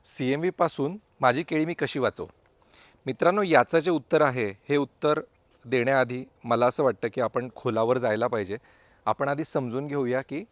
CMV पासून माझी केळी मी कशी वाचवू? मित्रांनो, याचं जे उत्तर आहे, हे उत्तर देण्याआधी मला असं वाटतं की आपण खोलावर जायला पाहिजे. आपण आधी समजून घेऊया की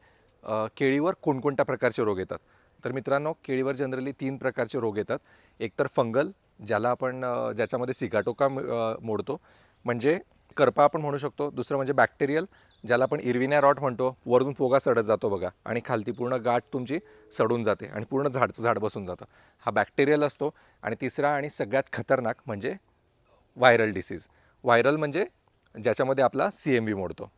केळीवर कोणकोणत्या प्रकारचे रोग येतात. तर मित्रांनो, केळीवर जनरली 3 प्रकारचे रोग येतात. एक तर फंगल, ज्याला आपण ज्याच्यामध्ये सिगाटोका मोडतो, म्हणजे करपा आपण म्हणू शकतो. दुसरं म्हणजे बॅक्टेरियल, ज्याला आपण इरविना रॉट म्हणतो. वरून पोगा सडत जातो बघा आणि खालती पूर्ण गाठ तुमची सडून जाते आणि पूर्ण झाड बसून जातं. हा बॅक्टेरियल असतो. आणि तिसरा आणि सगळ्यात खतरनाक म्हणजे व्हायरल डिसीज. व्हायरल म्हणजे ज्याच्यामध्ये आपला CMV मोडतो.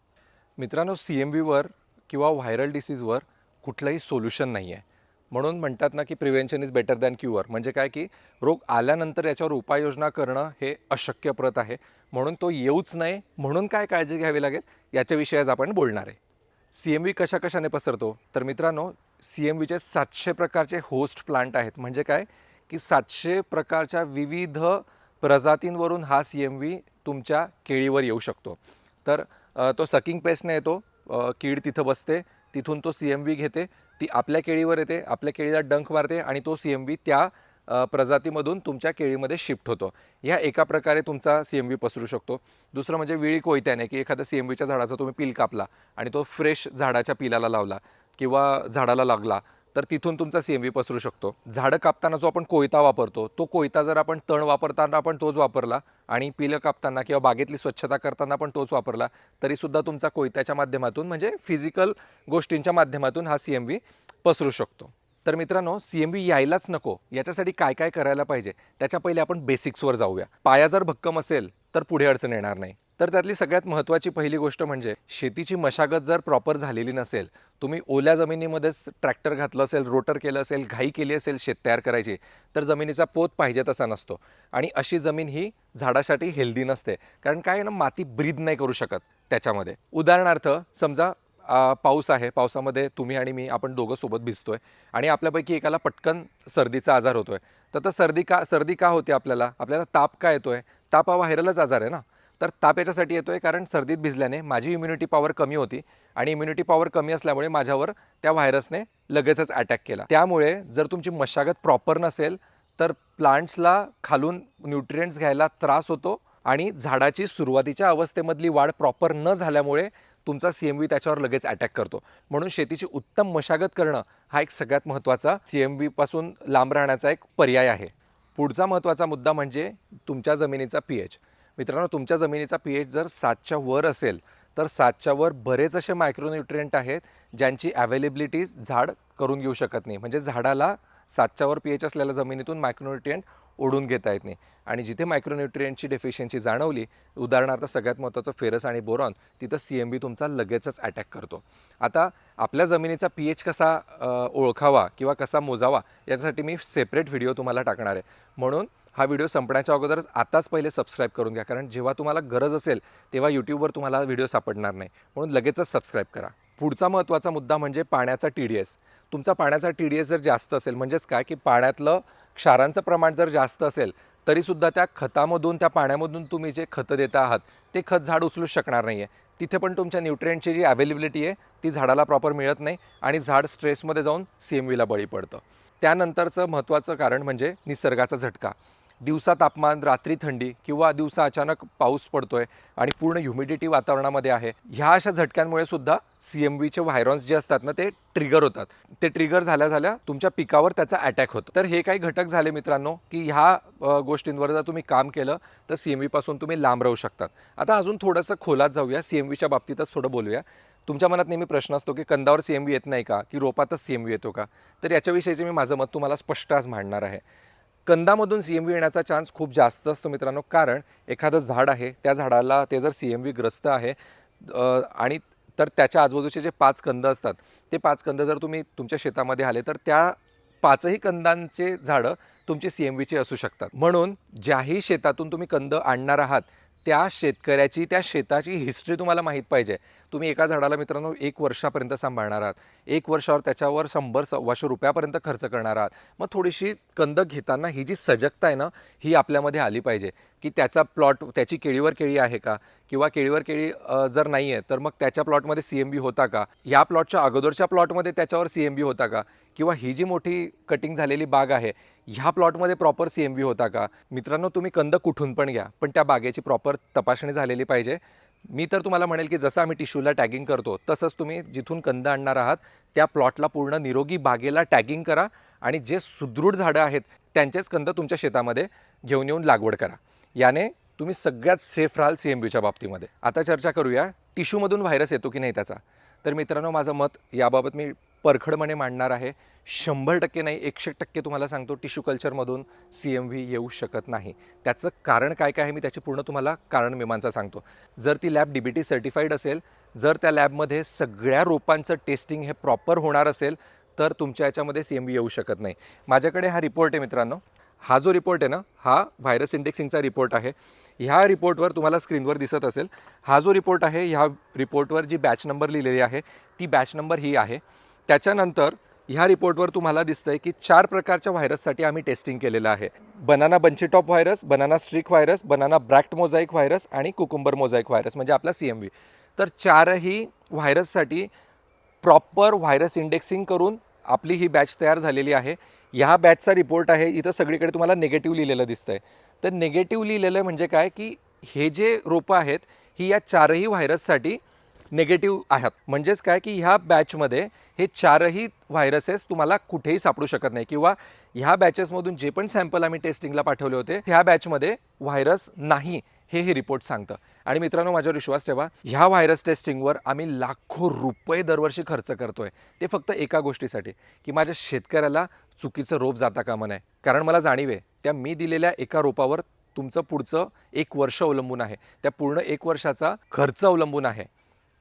मित्रांनो, CMVवर किंवा व्हायरल डिसीजवर कुठलंही सोल्युशन नाही आहे. म्हणून म्हणतात ना की prevention is better than cure. म्हणजे काय की रोग आल्यानंतर याच्यावर उपाययोजना करणं हे अशक्यप्रत आहे. म्हणून तो येऊच नये म्हणून काय काळजी घ्यावी लागेल याच्याविषयी आज आपण बोलणार आहे. CMV कशा कशाने पसरतो? तर मित्रांनो, CMVचे 700 प्रकारचे होस्ट प्लांट आहेत. म्हणजे काय की 700 प्रकारच्या विविध प्रजातींवरून हा CMV तुमच्या केळीवर येऊ शकतो. तर तो सकिंग पेस्टने येतो. कीड तिथं बसते, तिथून तो CMV घेते, ती आपल्या केळीवर येते, आपल्या केळीला डंख मारते आणि तो CMV त्या प्रजातीमधून तुमच्या केळीमध्ये शिफ्ट होतो. ह्या एका प्रकारे तुमचा CMV पसरू शकतो. दुसरं म्हणजे विळी कोयत्याने, की एखाद्या CMVच्या झाडाचा तुम्ही पील कापला आणि तो फ्रेश झाडाच्या पिलाला लावला किंवा झाडाला लागला, तर तिथून तुमचा CMV पसरू शकतो. झाडं कापताना जो आपण कोयता वापरतो, तो कोयता जर आपण तण वापरताना आपण तोच वापरला आणि पिलं कापताना किंवा बागेतली स्वच्छता करताना पण तोच वापरला, तरीसुद्धा तुमचा कोयत्याच्या माध्यमातून म्हणजे फिजिकल गोष्टींच्या माध्यमातून हा CMV पसरू शकतो. तर मित्रांनो, CMV यायलाच नको याच्यासाठी काय काय करायला पाहिजे त्याच्या पहिले आपण बेसिक्सवर जाऊया. पाया जर भक्कम असेल तर पुढे अडचण येणार नाही. तर त्यातली सगळ्यात महत्त्वाची पहिली गोष्ट म्हणजे शेतीची मशागत जर प्रॉपर झालेली नसेल, तुम्ही ओल्या जमिनीमध्येच ट्रॅक्टर घातलं असेल, रोटर केलं असेल, घाई केली असेल शेत तयार करायची, तर जमिनीचा पोत पाहिजे तसा नसतो आणि अशी जमीन ही झाडासाठी हेल्दी नसते. कारण काय ना, माती ब्रीद नाही करू शकत त्याच्यामध्ये. उदाहरणार्थ समजा पाऊस आहे, पावसामध्ये तुम्ही आणि मी आपण दोघं सोबत भिजतोय आणि आपल्यापैकी एकाला पटकन सर्दीचा आजार होतोय. तर सर्दी का होते आपल्याला ताप का येतोय? ताप हा व्हायरलच आजार आहे ना. तर ताप याच्यासाठी येतोय कारण सर्दीत भिजल्याने माझी इम्युनिटी पॉवर कमी होती आणि इम्युनिटी पॉवर कमी असल्यामुळे माझ्यावर त्या व्हायरसने लगेचच अटॅक केला. त्यामुळे जर तुमची मशागत प्रॉपर नसेल तर प्लांट्सला खालून न्यूट्रिएंट्स घ्यायला त्रास होतो आणि झाडाची सुरुवातीच्या अवस्थेमधली वाढ प्रॉपर न झाल्यामुळे तुमचा CMV त्याच्यावर लगेच अटॅक करतो. म्हणून शेतीची उत्तम मशागत करणं हा एक सगळ्यात महत्त्वाचा CMV पासून लांब राहण्याचा एक पर्याय आहे. पुढचा महत्त्वाचा मुद्दा म्हणजे तुमच्या जमिनीचा pH. मित्रांनो, तुमच्या जमिनीचा pH जर 7च्या वर असेल तर 7च्या वर बरेच असे मायक्रोन्यूट्रिएंट आहेत ज्यांची अवेलेबिलिटी झाड करून घेऊ शकत नाही. म्हणजे झाडाला 7च्या वर pH असलेल्या जमिनीतून मायक्रोन्यूट्रिएंट ओढून घेता येत नाही आणि जिथे मायक्रोन्यूट्रिएंटची डेफिशियन्सी जाणवली, उदाहरणार्थ सगळ्यात महत्त्वाचं फेरस आणि बोरॉन, तिथं CMV तुमचा लगेचच अटॅक करतो. आता आपल्या जमिनीचा pH कसा ओळखावा किंवा कसा मोजावा यासाठी मी सेपरेट व्हिडिओ तुम्हाला टाकणार आहे. म्हणून हा व्हिडिओ संपण्याच्या अगोदरच आताच पहिले सबस्क्राईब करून घ्या, कारण जेव्हा तुम्हाला गरज असेल तेव्हा यूट्यूबवर तुम्हाला व्हिडिओ सापडणार नाही. म्हणून लगेचच सबस्क्राईब करा. पुढचा महत्त्वाचा मुद्दा म्हणजे पाण्याचा TDS. तुमचा पाण्याचा TDS जर जास्त असेल, म्हणजेच काय की पाण्यातलं क्षारांचं प्रमाण जर जास्त असेल तरीसुद्धा त्या खतामधून, त्या पाण्यामधून तुम्ही जे खतं देता आहात ते खत झाड उचलूच शकणार नाही आहे. तिथे पण तुमच्या न्यूट्रिएंटची जी अवेलेबिलिटी आहे ती झाडाला प्रॉपर मिळत नाही आणि झाड स्ट्रेसमध्ये जाऊन CMVला बळी पडतं. त्यानंतरचं महत्त्वाचं कारण म्हणजे निसर्गाचा झटका. दिवसा तापमान, रात्री थंडी किंवा दिवसा अचानक पाऊस पडतोय आणि पूर्ण ह्युमिडिटी वातावरणामध्ये आहे, ह्या अशा झटक्यांमुळे सुद्धा CMVचे व्हायरॉन्स जे असतात ना ते ट्रिगर होतात. ते ट्रिगर झाल्या तुमच्या पिकावर त्याचा अटॅक होतो. तर हे काही घटक झाले मित्रांनो की ह्या गोष्टींवर जर तुम्ही काम केलं तर CMV पासून तुम्ही लांब राहू शकतात. आता अजून थोडंसं खोलात जाऊया, CMVच्या बाबतीतच थोडं बोलूया. तुमच्या मनात नेहमी प्रश्न असतो की कंदावर CMV येत नाही का, की रोपातच CMV येतो का? तर याच्याविषयीचे मी माझं मत तुम्हाला स्पष्ट आज मांडणार आहे. कंदामधून CMV येण्याचा चान्स खूप जास्त असतो मित्रांनो, कारण एखादं झाड आहे, त्या झाडाला ते जर CMV ग्रस्त आहे आणि तर त्याच्या आजूबाजूचे जे 5 कंद असतात, ते 5 कंद जर तुम्ही तुमच्या शेतामध्ये आले तर त्या 5ही कंदांचे झाडं तुमची CMVची असू शकतात. म्हणून ज्याही शेतातून तुम्ही कंद आणणार आहात त्या शेतकऱ्याची, त्या शेताची हिस्ट्री तुम्हाला माहीत पाहिजे. तुम्ही एका झाडाला मित्रांनो 1 वर्षापर्यंत सांभाळणार आहात, 1 वर्षावर त्याच्यावर 100-125 रुपयापर्यंत खर्च करणार आहात. मग थोडीशी कंद घेताना ही जी सजगता आहे ना, ही आपल्यामध्ये आली पाहिजे की त्याचा प्लॉट, त्याची केळीवर केळी आहे का, किंवा केळीवर केळी जर नाही आहे तर मग त्याच्या प्लॉटमध्ये CMV होता का, या प्लॉटच्या अगोदरच्या प्लॉटमध्ये त्याच्यावर CMV होता का, किंवा ही जी मोठी कटिंग झालेली बाग आहे ह्या प्लॉटमध्ये प्रॉपर CMV होता का. मित्रांनो, तुम्ही कंद कुठून पण घ्या, पण त्या बागेची प्रॉपर तपासणी झालेली पाहिजे. मी तर तुम्हाला म्हणेल की जसं आम्ही टिश्यूला टॅगिंग करतो तसंच तुम्ही जिथून कंद आणणार आहात त्या प्लॉटला पूर्ण निरोगी बागेला टॅगिंग करा आणि जे सुदृढ झाडं आहेत त्यांचेच कंद तुमच्या शेतामध्ये घेऊन येऊन लागवड करा. याने तुम्ही सगळ्यात सेफ राहाल CMVच्या बाबतीमध्ये. आता चर्चा करूया टिश्यूमधून व्हायरस येतो की नाही त्याचा. तर मित्रांनो, माझं मत याबाबत मी परखडपणे मांडणार आहे. 100% नाही, 100% तुम्हाला सांगतो टिश्यू कल्चरमधून CMV येऊ शकत नाही. त्याचं कारण काय काय आहे मी त्याची पूर्ण तुम्हाला कारण मीमांसा सांगतो. जर ती लॅब DBT सर्टिफाईड असेल, जर त्या लॅबमध्ये सगळ्या रोपांचं टेस्टिंग हे प्रॉपर होणार असेल तर तुमच्या याच्यामध्ये CMV येऊ शकत नाही. माझ्याकडे हा रिपोर्ट आहे मित्रांनो. हा जो रिपोर्ट आहे ना, हा व्हायरस इंडेक्सिंगचा रिपोर्ट आहे. ह्या रिपोर्टवर तुम्हाला स्क्रीनवर दिसत असेल, हा जो रिपोर्ट आहे ह्या रिपोर्टवर जी बॅच नंबर लिहिलेली आहे ती बॅच नंबर ही आहे. त्याच्यानंतर ह्या रिपोर्टवर तुम्हाला दिसतंय की 4 प्रकारच्या व्हायरससाठी आम्ही टेस्टिंग केलेलं आहे. Banana bunchy top virus, banana streak virus, banana bract mosaic virus आणि कुकुंबर मोझाईक व्हायरस म्हणजे आपला CMV. तर 4ही व्हायरससाठी प्रॉपर व्हायरस इंडेक्सिंग करून आपली ही बॅच तयार झालेली आहे. ह्या बॅचचा रिपोर्ट आहे. इथं सगळीकडे तुम्हाला निगेटिव्ह लिहिलेलं दिसतंय. तर निगेटिव्ह लिहिलेलं म्हणजे काय की हे जे रोपं आहेत ही या 4ही व्हायरससाठी निगेटिव्ह आहेत. म्हणजेच काय की ह्या बॅचमध्ये हे 4ही व्हायरसेस तुम्हाला कुठेही सापडू शकत नाही किंवा ह्या बॅचेसमधून जे पण सॅम्पल आम्ही टेस्टिंगला पाठवले होते ह्या बॅचमध्ये व्हायरस नाही हे रिपोर्ट सांगतं. आणि मित्रांनो, माझ्यावर विश्वास ठेवा, ह्या व्हायरस टेस्टिंगवर आम्ही लाखो रुपये दरवर्षी खर्च करतोय. ते फक्त एका गोष्टीसाठी की माझ्या शेतकऱ्याला चुकीचं रोप जाता कामा नये. कारण मला जाणीव आहे त्या मी दिलेल्या एका रोपावर तुमचं पुढचं 1 वर्ष अवलंबून आहे. त्या पूर्ण 1 वर्षाचा खर्च अवलंबून आहे.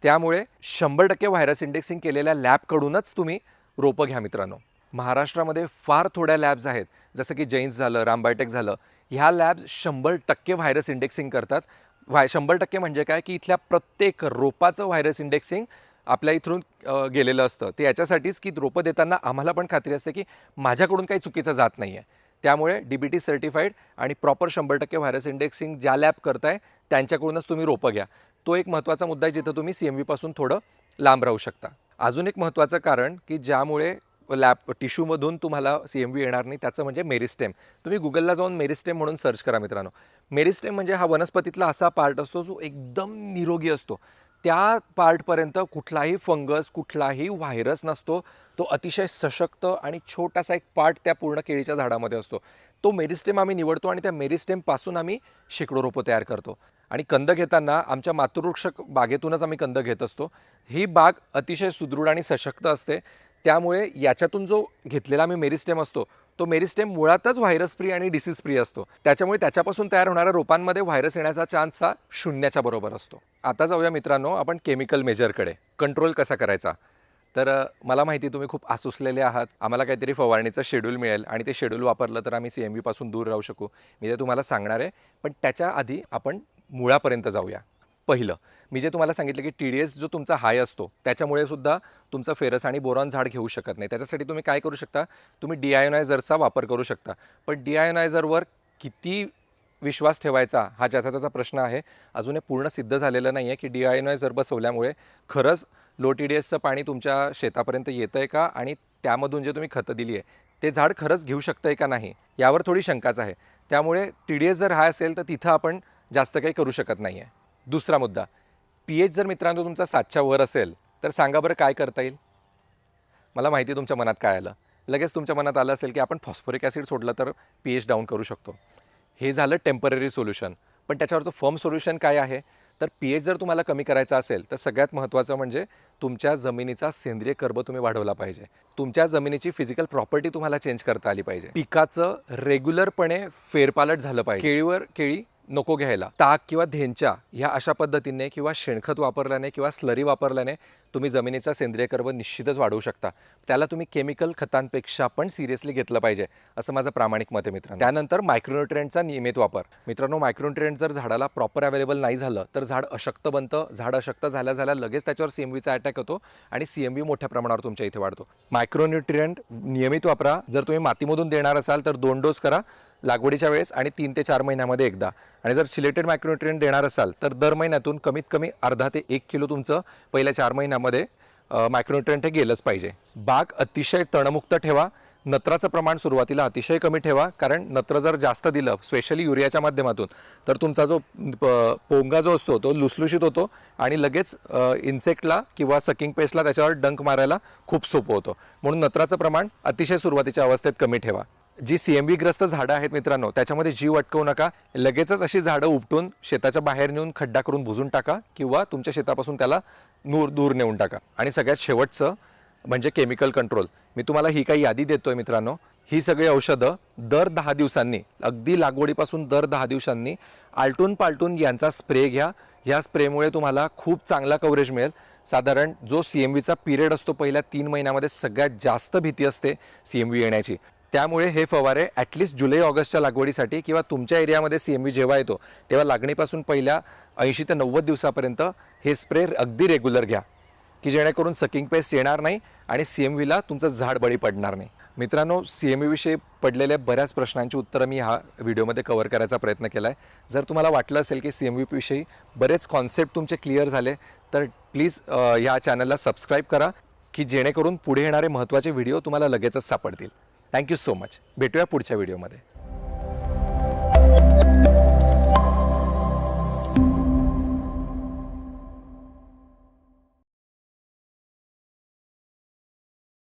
त्यामुळे 100% व्हायरस इंडेक्सिंग केलेल्या लॅबकडूनच तुम्ही रोपं घ्या मित्रांनो. महाराष्ट्रामध्ये फार थोड्या लॅब्स आहेत, जसं की जैन्स झालं, रामबायोटेक झालं. ह्या लॅब्स 100% व्हायरस इंडेक्सिंग करतात. 100% म्हणजे काय की इथल्या प्रत्येक रोपाचं व्हायरस इंडेक्सिंग आपल्या इथून गेलेलं असतं. ते याच्यासाठीच की रोपं देताना आम्हाला पण खात्री असते की माझ्याकडून काही चुकीचं जात नाही आहे. त्यामुळे DBT सर्टिफाईड आणि प्रॉपर 100% व्हायरस इंडेक्सिंग ज्या लॅब करताय त्यांच्याकडूनच तुम्ही रोपं घ्या. तो एक महत्त्वाचा मुद्दा आहे जिथं तुम्ही CMV पासून थोडं लांब राहू शकता. अजून एक महत्त्वाचं कारण की ज्यामुळे लॅब टिश्यूमधून तुम्हाला CMV येणार नाही त्याचं म्हणजे मेरिस्टेम. तुम्ही गुगलला जाऊन मेरिस्टेम म्हणून सर्च करा मित्रांनो. मेरिस्टेम म्हणजे हा वनस्पतीतला असा पार्ट असतो जो एकदम निरोगी असतो. त्या पार्टपर्यंत कुठलाही फंगस, कुठलाही व्हायरस नसतो. तो अतिशय सशक्त आणि छोटासा एक पार्ट त्या पूर्ण केळीच्या झाडामध्ये असतो. तो मेरिस्टेम आम्ही निवडतो आणि त्या मेरिस्टेमपासून आम्ही शेकडो रोपं तयार करतो. आणि कंद घेताना आमच्या मातृवृक्ष बागेतूनच आम्ही कंद घेत असतो. ही बाग अतिशय सुदृढ आणि सशक्त असते. त्यामुळे याच्यातून जो घेतलेला आम्ही मेरिस्टेम असतो तो मेरिस्टेम मुळातच व्हायरस फ्री आणि डिसीज फ्री असतो. त्याच्यामुळे त्याच्यापासून तयार होणाऱ्या रोपांमध्ये व्हायरस येण्याचा चान्स हा 0च्या बरोबर असतो. आता जाऊया मित्रांनो आपण केमिकल मेजरकडे. कंट्रोल कसा करायचा. तर मला माहिती तुम्ही खूप आसुसलेले आहात. आम्हाला काहीतरी फवारणीचं शेड्यूल मिळेल आणि ते शेड्यूल वापरलं तर आम्ही CMV पासून दूर राहू शकू. मी ते तुम्हाला सांगणार आहे. पण त्याच्या आधी आपण मुळापर्यंत जाऊया. पहिलं मी जे तुम्हाला सांगितलं की TDS जो तुमचा हाय असतो त्याच्यामुळे सुद्धा तुमचं फेरस आणि बोरॉन झाड घेऊ शकत नाही. त्याच्यासाठी तुम्ही काय करू शकता, तुम्ही डिआयोनायझरचा वापर करू शकता. पण डिआयोनायझरवर किती विश्वास ठेवायचा हा ज्याचा त्याचा प्रश्न आहे. अजून हे पूर्ण सिद्ध झालेलं नाही आहे की डिआयोनायझर बसवल्यामुळे खरंच लो TDSचं पाणी तुमच्या शेतापर्यंत येतं आहे का आणि त्यामधून जे तुम्ही खतं दिली आहे ते झाड खरंच घेऊ शकतं आहे का नाही यावर थोडी शंकाच आहे. त्यामुळे TDS जर हाय असेल तर तिथं आपण जास्त काही करू शकत नाही आहे. दुसरा मुद्दा, pH जर मित्रांनो तुमचा 7च्या वर असेल तर सांगा बरं काय करता येईल. मला माहिती आहे तुमच्या मनात काय आलं. लगेच तुमच्या मनात आलं असेल की आपण फॉस्फोरिक ॲसिड सोडलं तर pH डाऊन करू शकतो. हे झालं टेम्पररी सोल्युशन. पण त्याच्यावरचं फर्म सोल्युशन काय आहे, तर pH जर तुम्हाला कमी करायचा असेल तर सगळ्यात महत्त्वाचं म्हणजे तुमच्या जमिनीचा सेंद्रिय कर्ब तुम्ही वाढवला पाहिजे. तुमच्या जमिनीची फिजिकल प्रॉपर्टी तुम्हाला चेंज करता आली पाहिजे. पिकाचं रेग्युलरपणे फेरपालट झालं पाहिजे. केळीवर केळी नको घ्यायला. ताक किंवा धेंच्या ह्या अशा पद्धतीने किंवा शेणखत वापरल्याने किंवा स्लरी वापरल्याने तुम्ही जमिनीचा सेंद्रिय कर्ब निश्चितच वाढवू शकता. त्याला तुम्ही केमिकल खतांपेक्षा पण सिरियसली घेतलं पाहिजे असं माझं प्रामाणिक मत आहे मित्रांनो. त्यानंतर मायक्रोन्युट्रिएंटचा नियमित वापर. मित्रांनो, मायक्रोन्युट्रिएंट जर झाडाला प्रॉपर अवेलेबल नाही झालं तर झाड अशक्त बनतं. झाड अशक्त झाल्या लगेच त्याच्यावर CMVचा अटॅक होतो आणि CMV मोठ्या प्रमाणावर तुमच्या इथे वाढतो. मायक्रोन्युट्रिएंट नियमित वापरा. जर तुम्ही मातीमधून देणार असाल तर 2 डोस करा लागवडीच्या वेळेस आणि 3 ते 4 महिन्यामध्ये एकदा. आणि जर सिलेक्टेड मायक्रोन्युट्रिएंट देणार असाल तर दर महिन्यातून कमीत कमी अर्धा ते 1 किलो तुमचं पहिल्या 4 महिन्यामध्ये मायक्रोन्युट्रिएंट हे गेलंच पाहिजे. बाग अतिशय तणमुक्त ठेवा. नत्राचं प्रमाण सुरुवातीला अतिशय कमी ठेवा, कारण नत्र जर जास्त दिलं स्पेशली युरियाच्या माध्यमातून तर तुमचा जो पोंगा जो असतो तो लुसलुशीत होतो आणि लगेच इन्सेक्टला किंवा सकिंग पेस्टला त्याच्यावर डंक मारायला खूप सोपं होतं. म्हणून नत्राचं प्रमाण अतिशय सुरुवातीच्या अवस्थेत कमी ठेवा. जी CMV ग्रस्त झाडं आहेत मित्रांनो, त्याच्यामध्ये जीव अटकवू नका. लगेचच अशी झाडं उपटून शेताच्या बाहेर नेऊन खड्डा करून बुजून टाका किंवा तुमच्या शेतापासून त्याला दूर नेऊन टाका. आणि सगळ्यात शेवटचं म्हणजे केमिकल कंट्रोल. मी तुम्हाला ही काही यादी देतोय मित्रांनो. ही सगळी औषधं दर 10 दिवसांनी, अगदी लागवडीपासून दर 10 दिवसांनी आलटून पालटून यांचा स्प्रे घ्या. ह्या स्प्रेमुळे तुम्हाला खूप चांगला कव्हरेज मिळेल. साधारण जो CMVचा पिरियड असतो पहिल्या 3 महिन्यामध्ये सगळ्यात जास्त भीती असते CMV येण्याची. त्यामुळे हे फवारे ॲटलिस्ट जुलै ऑगस्टच्या लागवडीसाठी किंवा तुमच्या एरियामध्ये CMV जेव्हा येतो तेव्हा लागणीपासून पहिल्या 80 ते 90 दिवसापर्यंत हे स्प्रे अगदी रेग्युलर घ्या, की जेणेकरून सकिंग पेस्ट येणार नाही आणि CMVला तुमचं झाड बळी पडणार नाही. मित्रांनो, CMV विषयी पडलेल्या बऱ्याच प्रश्नांची उत्तरं मी ह्या व्हिडिओमध्ये कव्हर करायचा प्रयत्न केला आहे. जर तुम्हाला वाटलं असेल की CMV विषयी बरेच कॉन्सेप्ट तुमचे क्लिअर झाले तर प्लीज ह्या चॅनलला सबस्क्राईब करा, की जेणेकरून पुढे येणारे महत्त्वाचे व्हिडिओ तुम्हाला लगेचच सापडतील. Thank you so much. भेटूया पुढच्या व्हिडिओमध्ये.